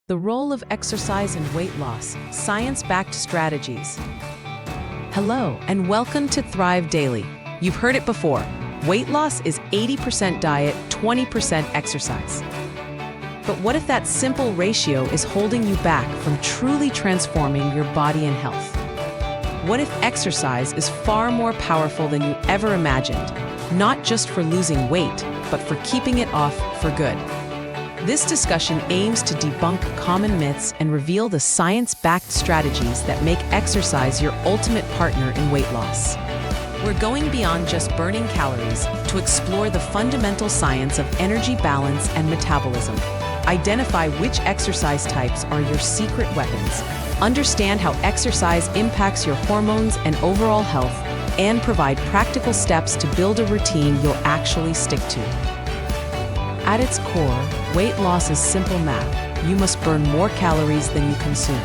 The role of exercise in weight loss, science-backed strategies. Hello, and welcome to Thrive Daily. You've heard it before. Weight loss is 80% diet, 20% exercise. But what if that simple ratio is holding you back from truly transforming your body and health? What if exercise is far more powerful than you ever imagined, not just for losing weight, but for keeping it off for good? This discussion aims to debunk common myths and reveal the science-backed strategies that make exercise your ultimate partner in weight loss. We're going beyond just burning calories to explore the fundamental science of energy balance and metabolism. Identify which exercise types are your secret weapons, understand how exercise impacts your hormones and overall health, and provide practical steps to build a routine you'll actually stick to. At its core, weight loss is simple math. You must burn more calories than you consume.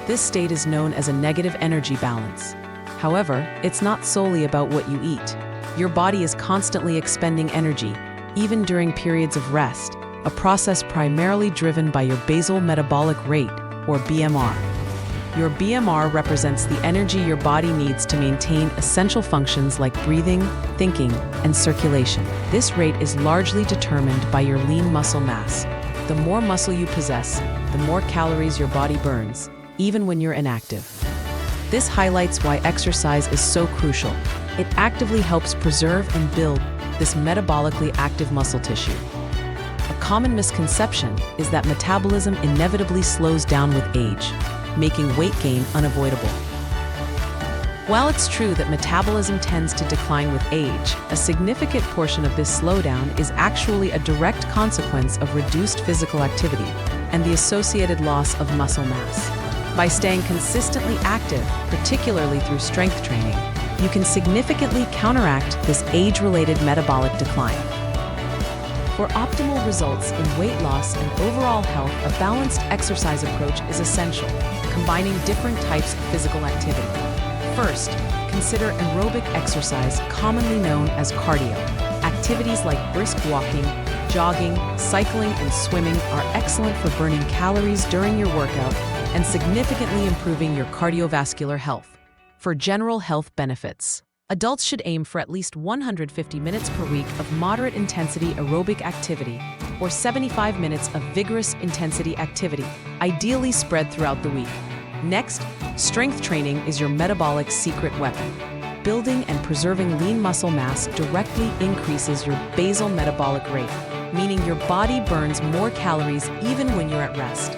This state is known as a negative energy balance. However, it's not solely about what you eat. Your body is constantly expending energy, even during periods of rest, a process primarily driven by your basal metabolic rate, or BMR. Your BMR represents the energy your body needs to maintain essential functions like breathing, thinking, and circulation. This rate is largely determined by your lean muscle mass. The more muscle you possess, the more calories your body burns, even when you're inactive. This highlights why exercise is so crucial. It actively helps preserve and build this metabolically active muscle tissue. A common misconception is that metabolism inevitably slows down with age, making weight gain unavoidable. While it's true that metabolism tends to decline with age, a significant portion of this slowdown is actually a direct consequence of reduced physical activity and the associated loss of muscle mass. By staying consistently active, particularly through strength training, you can significantly counteract this age-related metabolic decline. For optimal results in weight loss and overall health, a balanced exercise approach is essential, combining different types of physical activity. First, consider aerobic exercise, commonly known as cardio. Activities like brisk walking, jogging, cycling, and swimming are excellent for burning calories during your workout and significantly improving your cardiovascular health. For general health benefits, adults should aim for at least 150 minutes per week of moderate intensity aerobic activity or 75 minutes of vigorous intensity activity, ideally spread throughout the week. Next, strength training is your metabolic secret weapon. Building and preserving lean muscle mass directly increases your basal metabolic rate, meaning your body burns more calories even when you're at rest.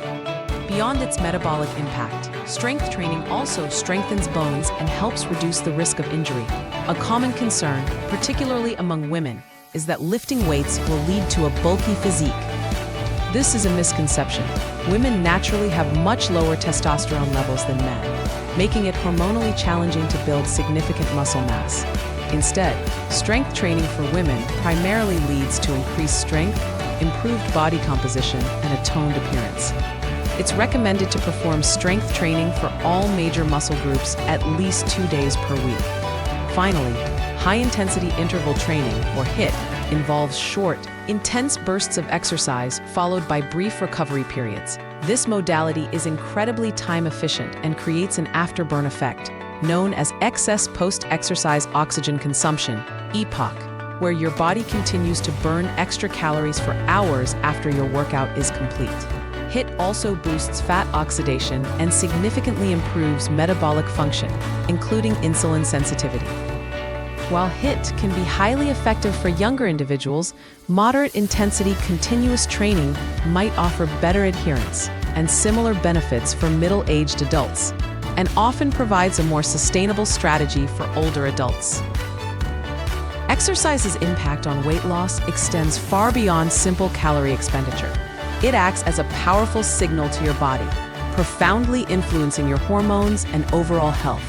Beyond its metabolic impact, strength training also strengthens bones and helps reduce the risk of injury. A common concern, particularly among women, is that lifting weights will lead to a bulky physique. This is a misconception. Women naturally have much lower testosterone levels than men, making it hormonally challenging to build significant muscle mass. Instead, strength training for women primarily leads to increased strength, improved body composition, and a toned appearance. It's recommended to perform strength training for all major muscle groups at least 2 days per week. Finally, high-intensity interval training, or HIIT, involves short, intense bursts of exercise followed by brief recovery periods. This modality is incredibly time-efficient and creates an afterburn effect, known as excess post-exercise oxygen consumption, EPOC, where your body continues to burn extra calories for hours after your workout is complete. HIIT also boosts fat oxidation and significantly improves metabolic function, including insulin sensitivity. While HIIT can be highly effective for younger individuals, moderate intensity continuous training might offer better adherence and similar benefits for middle-aged adults, and often provides a more sustainable strategy for older adults. Exercise's impact on weight loss extends far beyond simple calorie expenditure. It acts as a powerful signal to your body, profoundly influencing your hormones and overall health.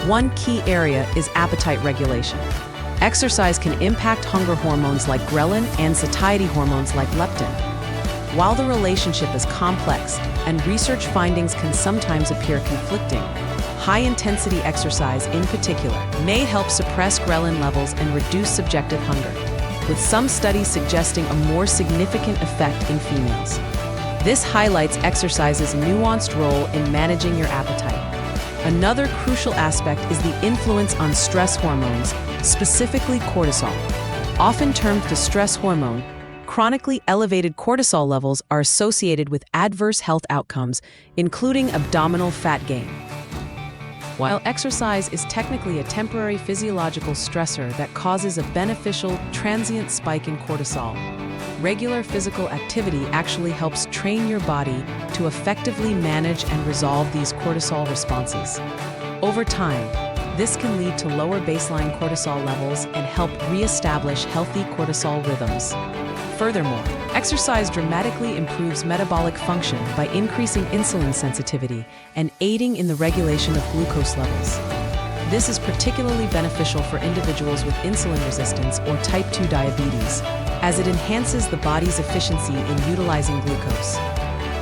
One key area is appetite regulation. Exercise can impact hunger hormones like ghrelin and satiety hormones like leptin. While the relationship is complex and research findings can sometimes appear conflicting, high-intensity exercise in particular may help suppress ghrelin levels and reduce subjective hunger, with some studies suggesting a more significant effect in females. This highlights exercise's nuanced role in managing your appetite. Another crucial aspect is the influence on stress hormones, specifically cortisol. Often termed the stress hormone, chronically elevated cortisol levels are associated with adverse health outcomes, including abdominal fat gain. While exercise is technically a temporary physiological stressor that causes a beneficial, transient spike in cortisol, regular physical activity actually helps train your body to effectively manage and resolve these cortisol responses. Over time, this can lead to lower baseline cortisol levels and help re-establish healthy cortisol rhythms. Furthermore, exercise dramatically improves metabolic function by increasing insulin sensitivity and aiding in the regulation of glucose levels. This is particularly beneficial for individuals with insulin resistance or type 2 diabetes, as it enhances the body's efficiency in utilizing glucose.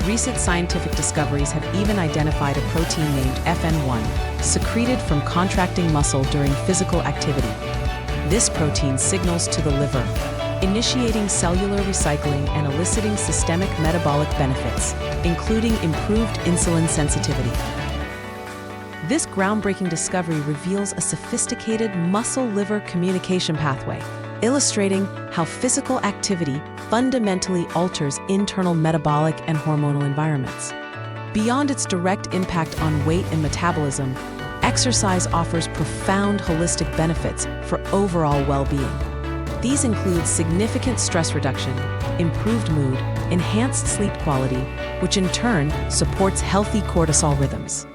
Recent scientific discoveries have even identified a protein named FN1, secreted from contracting muscle during physical activity. This protein signals to the liver, initiating cellular recycling and eliciting systemic metabolic benefits, including improved insulin sensitivity. This groundbreaking discovery reveals a sophisticated muscle-liver communication pathway, illustrating how physical activity fundamentally alters internal metabolic and hormonal environments. Beyond its direct impact on weight and metabolism, exercise offers profound holistic benefits for overall well-being. These include significant stress reduction, improved mood, enhanced sleep quality, which in turn supports healthy cortisol rhythms,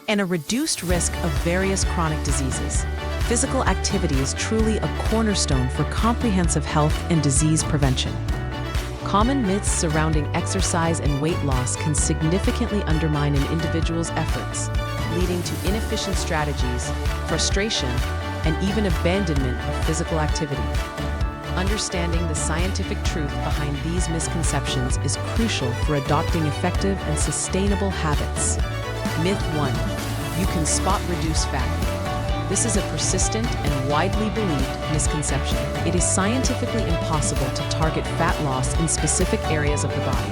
and a reduced risk of various chronic diseases. Physical activity is truly a cornerstone for comprehensive health and disease prevention. Common myths surrounding exercise and weight loss can significantly undermine an individual's efforts, leading to inefficient strategies, frustration, and even abandonment of physical activity. Understanding the scientific truth behind these misconceptions is crucial for adopting effective and sustainable habits. Myth 1. You can spot reduce fat. This is a persistent and widely believed misconception. It is scientifically impossible to target fat loss in specific areas of the body.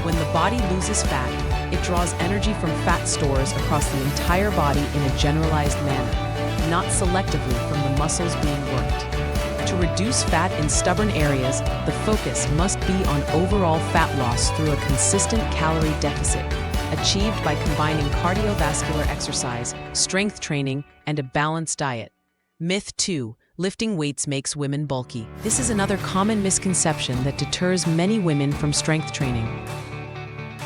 When the body loses fat, it draws energy from fat stores across the entire body in a generalized manner, not selectively from the muscles being worked. To reduce fat in stubborn areas, the focus must be on overall fat loss through a consistent calorie deficit, achieved by combining cardiovascular exercise, strength training, and a balanced diet. Myth 2. Lifting weights makes women bulky. This is another common misconception that deters many women from strength training.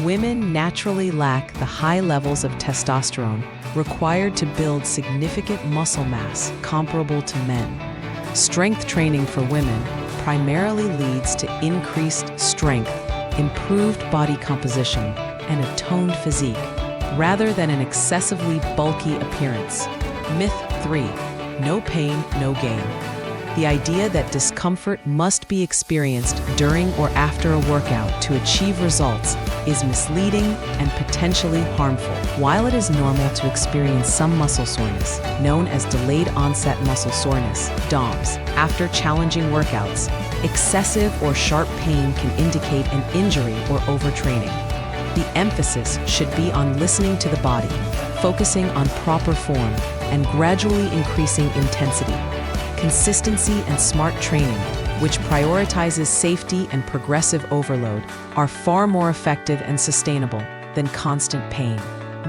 Women naturally lack the high levels of testosterone required to build significant muscle mass comparable to men. Strength training for women primarily leads to increased strength, improved body composition, and a toned physique, rather than an excessively bulky appearance. Myth 3. No pain, no gain. The idea that discomfort must be experienced during or after a workout to achieve results is misleading and potentially harmful. While it is normal to experience some muscle soreness, known as delayed onset muscle soreness, DOMS, after challenging workouts, excessive or sharp pain can indicate an injury or overtraining. The emphasis should be on listening to the body, focusing on proper form, and gradually increasing intensity. Consistency and smart training, which prioritizes safety and progressive overload, are far more effective and sustainable than constant pain.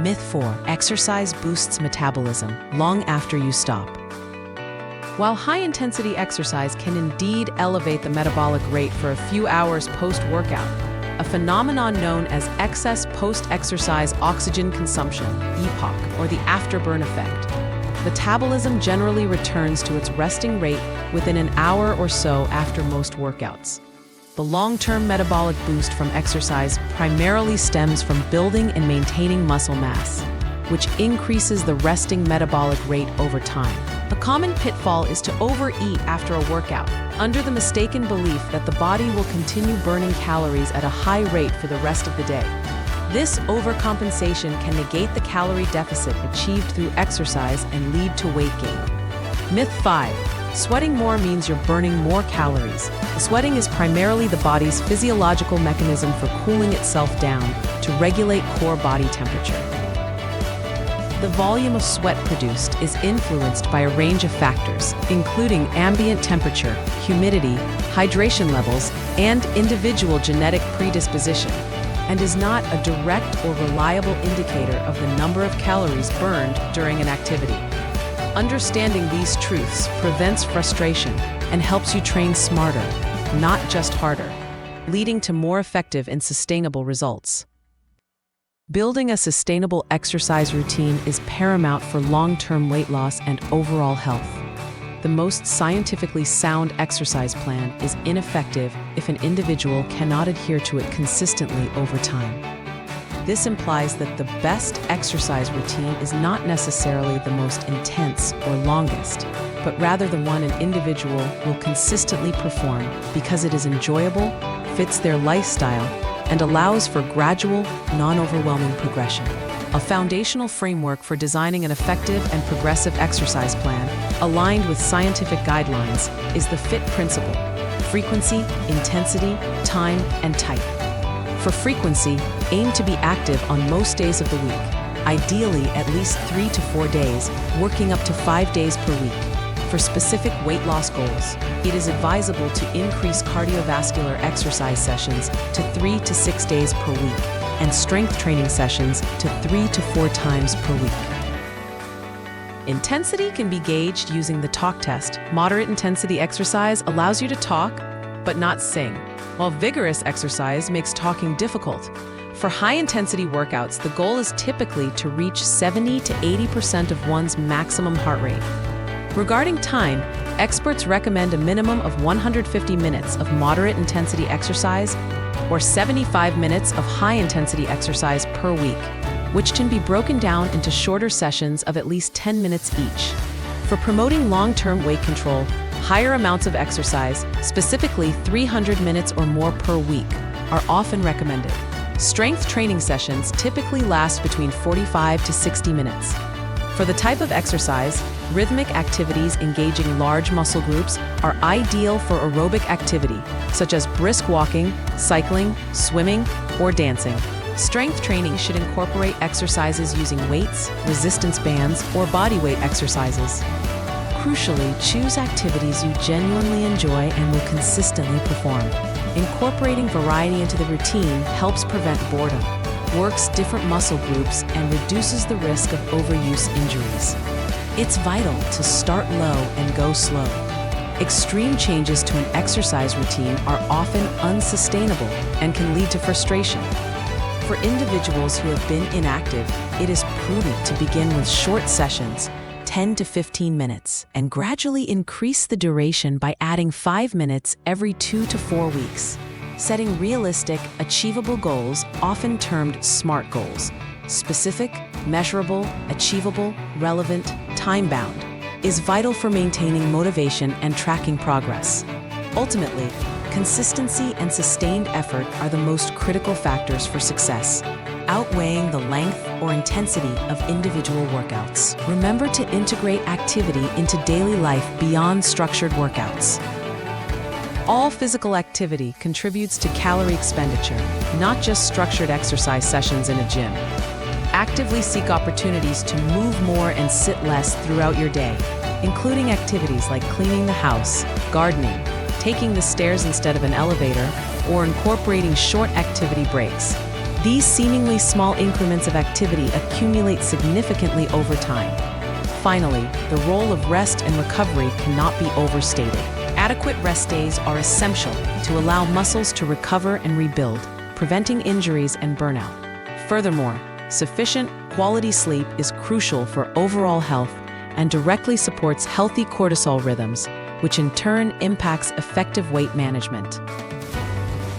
Myth 4. Exercise boosts metabolism long after you stop. While high-intensity exercise can indeed elevate the metabolic rate for a few hours post-workout, a phenomenon known as excess post-exercise oxygen consumption, EPOC, or the afterburn effect, metabolism generally returns to its resting rate within an hour or so after most workouts. The long-term metabolic boost from exercise primarily stems from building and maintaining muscle mass, which increases the resting metabolic rate over time. A common pitfall is to overeat after a workout, under the mistaken belief that the body will continue burning calories at a high rate for the rest of the day. This overcompensation can negate the calorie deficit achieved through exercise and lead to weight gain. Myth 5. Sweating more means you're burning more calories. Sweating is primarily the body's physiological mechanism for cooling itself down to regulate core body temperature. The volume of sweat produced is influenced by a range of factors, including ambient temperature, humidity, hydration levels, and individual genetic predisposition, and is not a direct or reliable indicator of the number of calories burned during an activity. Understanding these truths prevents frustration and helps you train smarter, not just harder, leading to more effective and sustainable results. Building a sustainable exercise routine is paramount for long-term weight loss and overall health. The most scientifically sound exercise plan is ineffective if an individual cannot adhere to it consistently over time. This implies that the best exercise routine is not necessarily the most intense or longest, but rather the one an individual will consistently perform because it is enjoyable, fits their lifestyle, and allows for gradual, non-overwhelming progression. A foundational framework for designing an effective and progressive exercise plan, aligned with scientific guidelines, is the FIT principle: frequency, intensity, time, and type. For frequency, aim to be active on most days of the week, ideally at least 3 to 4 days, working up to 5 days per week. For specific weight loss goals, it is advisable to increase cardiovascular exercise sessions to 3 to 6 days per week and strength training sessions to 3 to 4 times per week. Intensity can be gauged using the talk test. Moderate intensity exercise allows you to talk, but not sing, while vigorous exercise makes talking difficult. For high-intensity workouts, the goal is typically to reach 70 to 80% of one's maximum heart rate. Regarding time, experts recommend a minimum of 150 minutes of moderate intensity exercise or 75 minutes of high-intensity exercise per week, which can be broken down into shorter sessions of at least 10 minutes each. For promoting long-term weight control, higher amounts of exercise, specifically 300 minutes or more per week, are often recommended. Strength training sessions typically last between 45 to 60 minutes. For the type of exercise, rhythmic activities engaging large muscle groups are ideal for aerobic activity, such as brisk walking, cycling, swimming, or dancing. Strength training should incorporate exercises using weights, resistance bands, or bodyweight exercises. Crucially, choose activities you genuinely enjoy and will consistently perform. Incorporating variety into the routine helps prevent boredom, works different muscle groups, and reduces the risk of overuse injuries. It's vital to start low and go slow. Extreme changes to an exercise routine are often unsustainable and can lead to frustration. For individuals who have been inactive, it is prudent to begin with short sessions, 10 to 15 minutes, and gradually increase the duration by adding 5 minutes every 2 to 4 weeks. Setting realistic, achievable goals, often termed SMART goals, specific, measurable, achievable, relevant, time-bound, is vital for maintaining motivation and tracking progress. Ultimately, consistency and sustained effort are the most critical factors for success, outweighing the length or intensity of individual workouts. Remember to integrate activity into daily life beyond structured workouts. All physical activity contributes to calorie expenditure, not just structured exercise sessions in a gym. Actively seek opportunities to move more and sit less throughout your day, including activities like cleaning the house, gardening, taking the stairs instead of an elevator, or incorporating short activity breaks. These seemingly small increments of activity accumulate significantly over time. Finally, the role of rest and recovery cannot be overstated. Adequate rest days are essential to allow muscles to recover and rebuild, preventing injuries and burnout. Furthermore, sufficient, quality sleep is crucial for overall health and directly supports healthy cortisol rhythms, which in turn impacts effective weight management.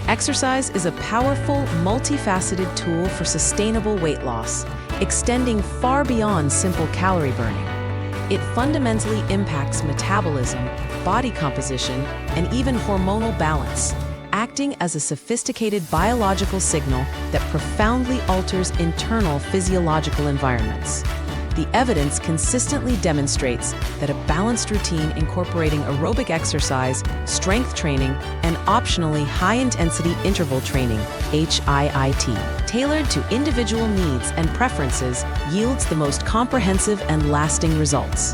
Exercise is a powerful, multifaceted tool for sustainable weight loss, extending far beyond simple calorie burning. It fundamentally impacts metabolism, body composition, and even hormonal balance, acting as a sophisticated biological signal that profoundly alters internal physiological environments. The evidence consistently demonstrates that a balanced routine incorporating aerobic exercise, strength training, and optionally high-intensity interval training, HIIT, tailored to individual needs and preferences, yields the most comprehensive and lasting results.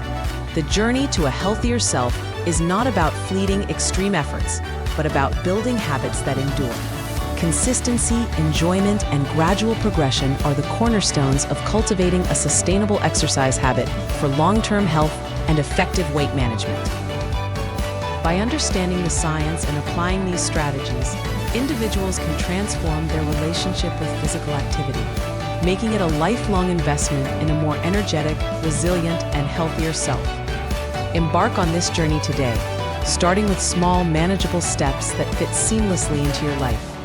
The journey to a healthier self is not about fleeting extreme efforts, but about building habits that endure. Consistency, enjoyment, and gradual progression are the cornerstones of cultivating a sustainable exercise habit for long-term health and effective weight management. By understanding the science and applying these strategies, individuals can transform their relationship with physical activity, making it a lifelong investment in a more energetic, resilient, and healthier self. Embark on this journey today, starting with small, manageable steps that fit seamlessly into your life.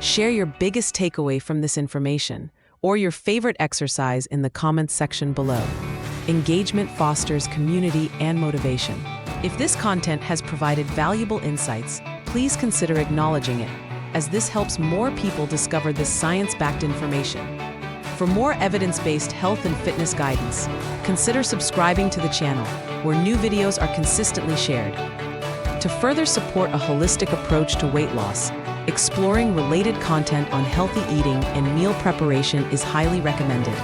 Share your biggest takeaway from this information or your favorite exercise in the comments section below. Engagement fosters community and motivation. If this content has provided valuable insights, please consider acknowledging it, as this helps more people discover this science-backed information. For more evidence-based health and fitness guidance, consider subscribing to the channel, where new videos are consistently shared. To further support a holistic approach to weight loss, exploring related content on healthy eating and meal preparation is highly recommended.